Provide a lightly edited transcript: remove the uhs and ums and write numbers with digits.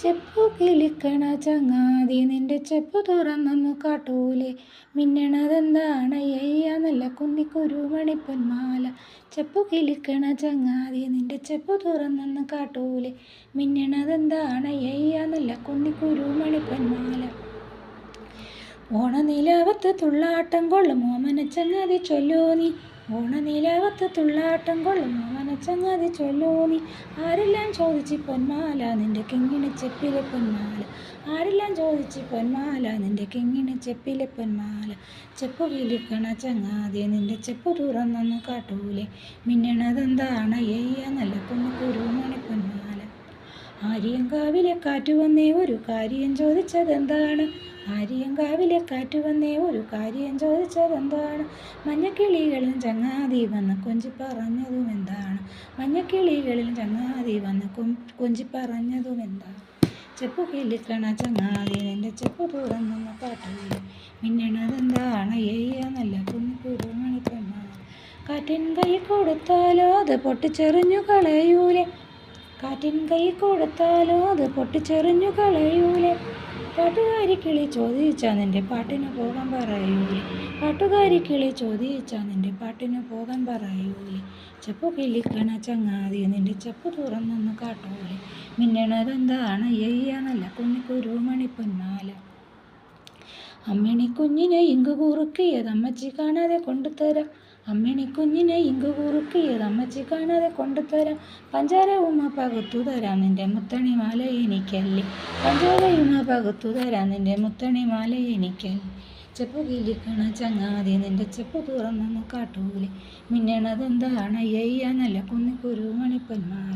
ചെപ്പു കിളിക്കണ ചങ്ങാതി നിന്റെ ചെപ്പു തുറന്നൊന്നു കാട്ടൂലേ, മിന്നണതെന്താണ് അയ്യയ്യ നല്ല കുന്നിക്കുരുമണി പൊന്മാല. ചെപ്പു കിളിക്കണ ചങ്ങാതി നിന്റെ ചെപ്പു തുറന്നൊന്നു കാട്ടൂലേ, മിന്നണതെന്താണ് അയ്യയ്യ നല്ല കുന്നിക്കുരുമണി പൊന്മാല. ഓണനിലാവത്ത് തുള്ളാട്ടം കൊള്ളും ഓമന ചങ്ങാതി ചൊല്ലൂ നീ, ഓണനിലാവത്ത് തുള്ളാട്ടം കൊള്ളും ഓമന ചങ്ങാതി ചൊല്ലൂ നീ. ആരെല്ലാം ചോദിച്ച് പൊന്മാല നിന്റെ കിങ്ങിണി ചെപ്പിലെ പൊന്മാല, ആരെല്ലാം ചോദിച്ച് പൊന്മാല നിന്റെ കിങ്ങിണി ചെപ്പിലെ പൊന്മാല. ചെപ്പു കിളിക്കണ ചങ്ങാതി നിന്റെ ചെപ്പു തുറന്നൊന്നു കാട്ടൂലേ, മിന്നണതെന്താണ് അയ്യയ്യ നല്ല കുന്നിക്കുരുമണി പൊന്മാല. ആര്യങ്കാവിലെ കാറ്റു വന്നേ ഒരു കാര്യം ചോദിച്ചതെന്താണ്, ആര്യങ്കാവിലെ കാറ്റു വന്നേ ഒരു കാര്യം ചോദിച്ചതെന്താണ്. മഞ്ഞക്കിളികളിൽ ചങ്ങാതി വന്ന് കൊഞ്ചി പറഞ്ഞതുമെന്താണ്, മഞ്ഞക്കിളികളിൽ ചങ്ങാതി വന്ന് കൊഞ്ചി പറഞ്ഞതുമെന്താണ്. ചെപ്പു കിളിക്കണ ചങ്ങാതി നിന്റെ ചെപ്പു തുറന്നൊന്നു കാട്ടൂലേ, മിന്നണതെന്താണ് അയ്യയ്യ നല്ല കുന്നിക്കുരുമണി പൊന്മാല. കാറ്റിൻ കൈ കൊടുത്താലോ അത് പൊട്ടിച്ചെറിഞ്ഞു കളയൂലേ, കാറ്റിൻ കൈ കൊടുത്താലോ അത് പൊട്ടിച്ചെറിഞ്ഞു കളയൂലേ. പാട്ടുകാരി കിളി ചോദിച്ചാ നിന്റെ പാട്ടിന് പോകാൻ പറയൂലേ, പാട്ടുകാരി കിളി ചോദിച്ചാ നിന്റെ പാട്ടിന് പോകാൻ പറയൂലേ. ചെപ്പു കിളിക്കണ ചങ്ങാതി നിന്റെ ചെപ്പു തുറന്നൊന്നു കാട്ടൂലേ, മിന്നണതെന്താണ് അയ്യയ്യ നല്ല കുന്നിക്കുരുമണി പൊന്മാല. അമ്മിണിക്കുഞ്ഞിനെ ഇങ്കു കുറുക്കിയത് അമ്മച്ചി കാണാതെ കൊണ്ടുതരാം, അമ്മിണിക്കുഞ്ഞിനെ ഇങ്കു കുറുക്കിയത് അമ്മച്ചി കാണാതെ കൊണ്ടുതരാം. പഞ്ചാരയുമ പകുത്തു തരാം നിന്റെ മുത്തണി മാല എനിക്കല്ലേ, പഞ്ചാരയുമ പകുത്തു തരാം നിന്റെ മുത്തണി മാല എനിക്കല്ലേ. ചെപ്പു കിളിക്കണ ചങ്ങാതി നിന്റെ ചെപ്പു തുറന്നൊന്നു കാട്ടൂലേ, മിന്നണതെന്താണ് അയ്യയ്യ നല്ല കുന്നിക്കുരുമണി പൊന്മാല.